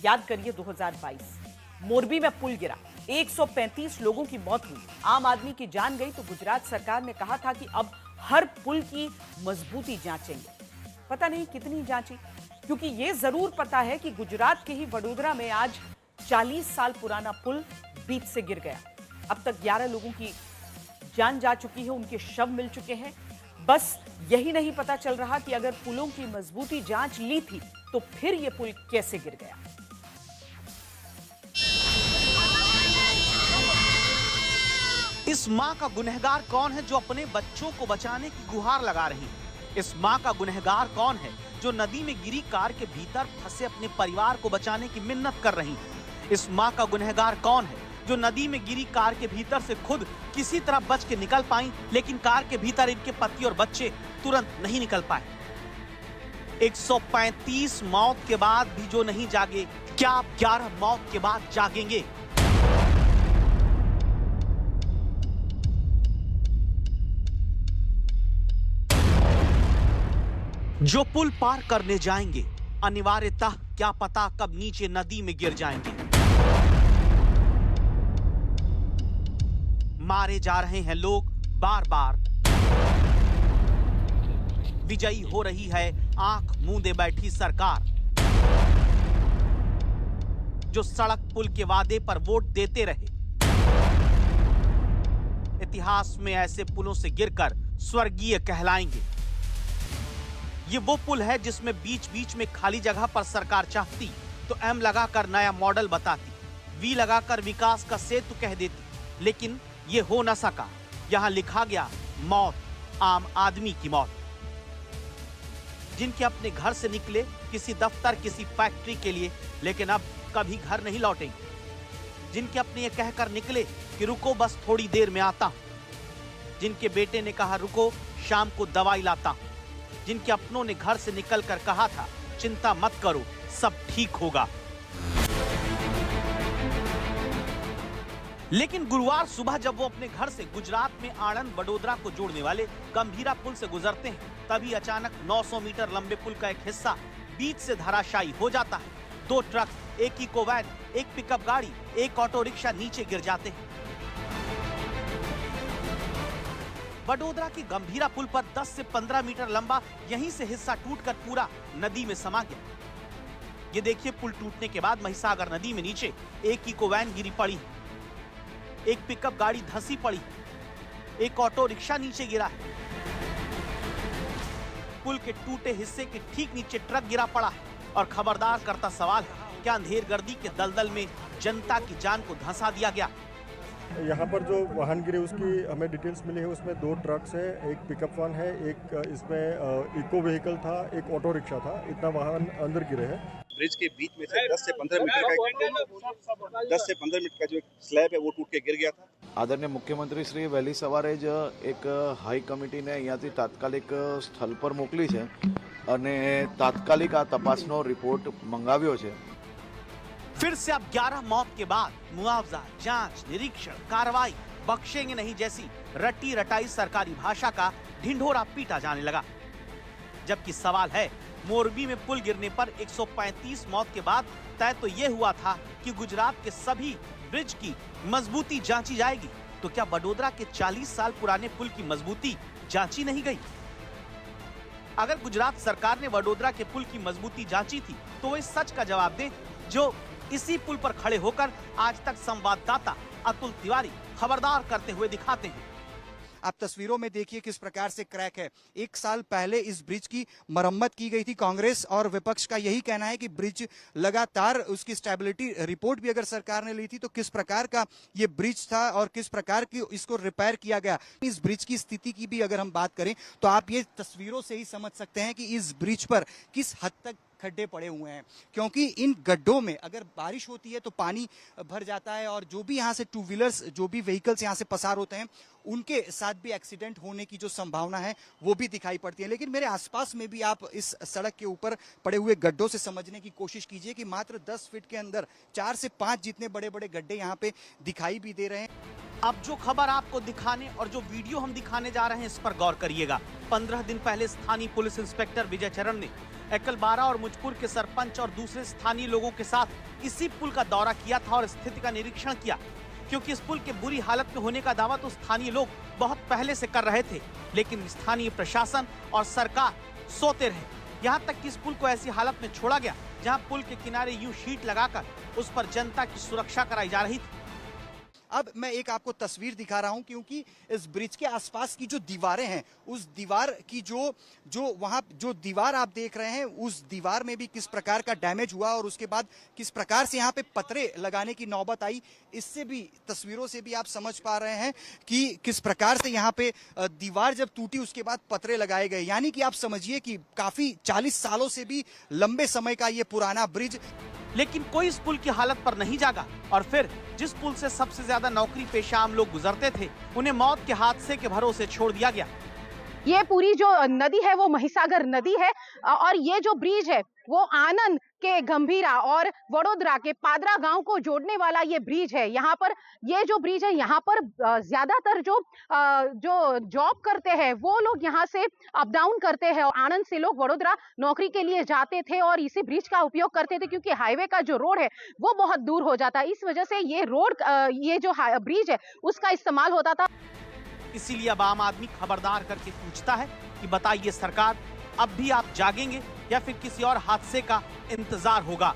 याद करिए 2022 मोरबी में पुल गिरा, 135 लोगों की मौत हुई, आम आदमी की जान गई। तो गुजरात सरकार ने कहा था कि अब हर पुल की मजबूती जांचेंगे। पता नहीं कितनी जांची, क्योंकि यह जरूर पता है कि गुजरात के ही वडोदरा में आज 40 साल पुराना पुल बीच से गिर गया। अब तक 11 लोगों की जान जा चुकी है, उनके शव मिल चुके हैं। बस यही नहीं पता चल रहा कि अगर पुलों की मजबूती जांच ली थी तो फिर यह पुल कैसे गिर गया। इस मां का गुनहगार कौन है जो अपने बच्चों को बचाने की गुहार लगा रही है? इस मां का गुनहगार कौन है जो नदी में गिरी कार के भीतर फंसे अपने परिवार को बचाने की मिन्नत कर रही है? इस मां का गुनहगार कौन है जो नदी में गिरी कार के भीतर से खुद किसी तरह बच के निकल पाई, लेकिन कार के भीतर इनके पति और बच्चे तुरंत नहीं निकल पाए? 135 मौत के बाद भी जो नहीं जागे, क्या आप 11 मौत के बाद जागेंगे? जो पुल पार करने जाएंगे, अनिवार्यतः क्या पता कब नीचे नदी में गिर जाएंगे। मारे जा रहे हैं लोग बार बार। विजयी हो रही है आंख मूंदे बैठी सरकार, जो सड़क पुल के वादे पर वोट देते रहे। इतिहास में ऐसे पुलों से गिरकर स्वर्गीय कहलाएंगे। ये वो पुल है जिसमें बीच बीच में खाली जगह पर सरकार चाहती तो एम लगाकर नया मॉडल बताती, वी लगाकर विकास का सेतु कह देती, लेकिन ये हो न सका। यहां लिखा गया मौत, आम आदमी की मौत, जिनके अपने घर से निकले किसी दफ्तर किसी फैक्ट्री के लिए, लेकिन अब कभी घर नहीं लौटेंगे। जिनके अपने ये कहकर निकले कि रुको बस थोड़ी देर में आता हूं। जिनके बेटे ने कहा रुको शाम को दवाई लाता हूं। जिनके अपनों ने घर से निकलकर कहा था चिंता मत करो सब ठीक होगा। लेकिन गुरुवार सुबह जब वो अपने घर से गुजरात में आणंद वडोदरा को जोड़ने वाले गंभीरा पुल से गुजरते हैं, तभी अचानक 900 मीटर लंबे पुल का एक हिस्सा बीच से धराशायी हो जाता है। 2 ट्रक, एक इको वैन, एक पिकअप गाड़ी, एक ऑटो रिक्शा नीचे गिर जाते हैं। वडोदरा की गंभीरा पुल पर 10 से 15 मीटर लंबा यहीं से हिस्सा टूटकर पूरा नदी में समा गया। ये देखिए, पुल टूटने के बाद महिसागर नदी में नीचे एक इको वैन गिरी पड़ी है, एक पिकअप गाड़ी धंसी पड़ी है, एक ऑटो रिक्शा नीचे गिरा है। पुल के टूटे हिस्से के ठीक नीचे ट्रक गिरा पड़ा है। और खबरदार करता सवाल है, क्या अंधेरगर्दी के दलदल में जनता की जान को धंसा दिया गया? यहाँ पर जो वाहन गिरे उसकी हमें डिटेल्स मिली है। उसमें 2 ट्रक्स है, एक पिकअप वैन है, एक इसमें इको व्हीकल था, एक ऑटो रिक्शा था। इतना वाहन अंदर गिरे हैं। ब्रिज के बीच में से 10 से 15 मीटर का जो स्लैब है वो टूट के गिर गया था। आदरणीय मुख्यमंत्री श्री वહેલી સવારે જ એક હાઈ કમિટીને અહીંયાથી તાત્કાલિક સ્થળ પર મોકલી છે અને તાત્કાલિક આ તપાસનો રિપોર્ટ મંગાવ્યો છે। फिर से अब 11 मौत के बाद मुआवजा, जांच, निरीक्षण, कार्रवाई बख्शेंगे नहीं जैसी रटी रटाई सरकारी भाषा का ढिंढोरा पीटा जाने लगा। जबकि सवाल है, मोरबी में पुल गिरने पर 135 मौत के बाद तय तो यह हुआ था कि गुजरात के सभी ब्रिज की मजबूती जांची जाएगी, तो क्या वडोदरा के 40 साल पुराने पुल की मजबूती जांची नहीं गई? अगर गुजरात सरकार ने वडोदरा के पुल की मजबूती जांची थी तो वो इस सच का जवाब दे जो इसी पुल पर खड़े होकर आज तक संवाददाता अतुल तिवारी खबरदार करते हुए दिखाते हैं। आप तस्वीरों में देखिए किस प्रकार से क्रैक है। 1 साल पहले इस ब्रिज की मरम्मत की गई थी। कांग्रेस और विपक्ष का यही कहना है कि ब्रिज लगातार उसकी स्टेबिलिटी रिपोर्ट भी अगर सरकार ने ली थी तो किस प्रकार का ये ब्रिज था और किस प्रकार की इसको रिपेयर किया गया। इस ब्रिज की स्थिति की भी अगर हम बात करें तो आप ये तस्वीरों से ही समझ सकते हैं कि इस ब्रिज पर किस हद तक खड्डे पड़े हुए हैं, क्योंकि इन गड्ढों में अगर बारिश होती है तो पानी भर जाता है और जो भी यहाँ से 2 व्हीलर्स, जो भी व्हीकल्स यहाँ से पसार होते हैं, उनके साथ भी एक्सीडेंट होने की जो संभावना है वो भी दिखाई पड़ती है। लेकिन मेरे आसपास में भी आप इस सड़क के ऊपर पड़े हुए गड्ढों से समझने की कोशिश कीजिए कि मात्र 10 फीट के अंदर 4 से 5 जितने बड़े बड़े गड्ढे यहाँ पे दिखाई भी दे रहे हैं। अब जो खबर आपको दिखाने और जो वीडियो हम दिखाने जा रहे हैं इस पर गौर करिएगा। 15 दिन पहले स्थानीय पुलिस इंस्पेक्टर विजय चरण ने एकलबारा और मुजपुर के सरपंच और दूसरे स्थानीय लोगों के साथ इसी पुल का दौरा किया था और स्थिति का निरीक्षण किया, क्योंकि इस पुल के बुरी हालत में होने का दावा तो स्थानीय लोग बहुत पहले से कर रहे थे, लेकिन स्थानीय प्रशासन और सरकार सोते रहे। यहाँ तक कि इस पुल को ऐसी हालत में छोड़ा गया जहाँ पुल के किनारे यूं शीट लगाकर उस पर जनता की सुरक्षा कराई जा रही थी। अब मैं एक आपको तस्वीर दिखा रहा हूं, क्योंकि इस ब्रिज के आसपास की जो दीवारें हैं, उस दीवार की जो वहां जो दीवार आप देख रहे हैं, उस दीवार में भी किस प्रकार का डैमेज हुआ और उसके बाद किस प्रकार से यहाँ पे पतरे लगाने की नौबत आई, इससे भी तस्वीरों से भी आप समझ पा रहे हैं कि किस प्रकार से यहाँ पे दीवार जब टूटी उसके बाद पतरे लगाए गए। यानी कि आप समझिए कि काफी 40 सालों से भी लंबे समय का ये पुराना ब्रिज। लेकिन कोई इस पुल की हालत पर नहीं जागा और फिर जिस पुल से सबसे ज्यादा नौकरी पेशा आम लोग गुजरते थे, उन्हें मौत के हादसे के भरोसे छोड़ दिया गया। ये पूरी जो नदी है वो महिसागर नदी है और ये जो ब्रिज है वो आनंद के गंभीरा और वडोदरा के पादरा गांव को जोड़ने वाला ये ब्रिज है। यहाँ पर ये जो ब्रिज है, यहाँ पर ज्यादातर जो जॉब करते हैं वो लोग यहाँ से अप डाउन करते हैं और आनंद से लोग वडोदरा नौकरी के लिए जाते थे और इसी ब्रिज का उपयोग करते थे, क्योंकि हाईवे का जो रोड है वो बहुत दूर हो जाता है। इस वजह से ये रोड ये जो ब्रिज है उसका इस्तेमाल होता था। इसीलिए अब आम आदमी खबरदार करके पूछता है कि बताइए सरकार, अब भी आप जागेंगे या फिर किसी और हादसे का इंतजार होगा।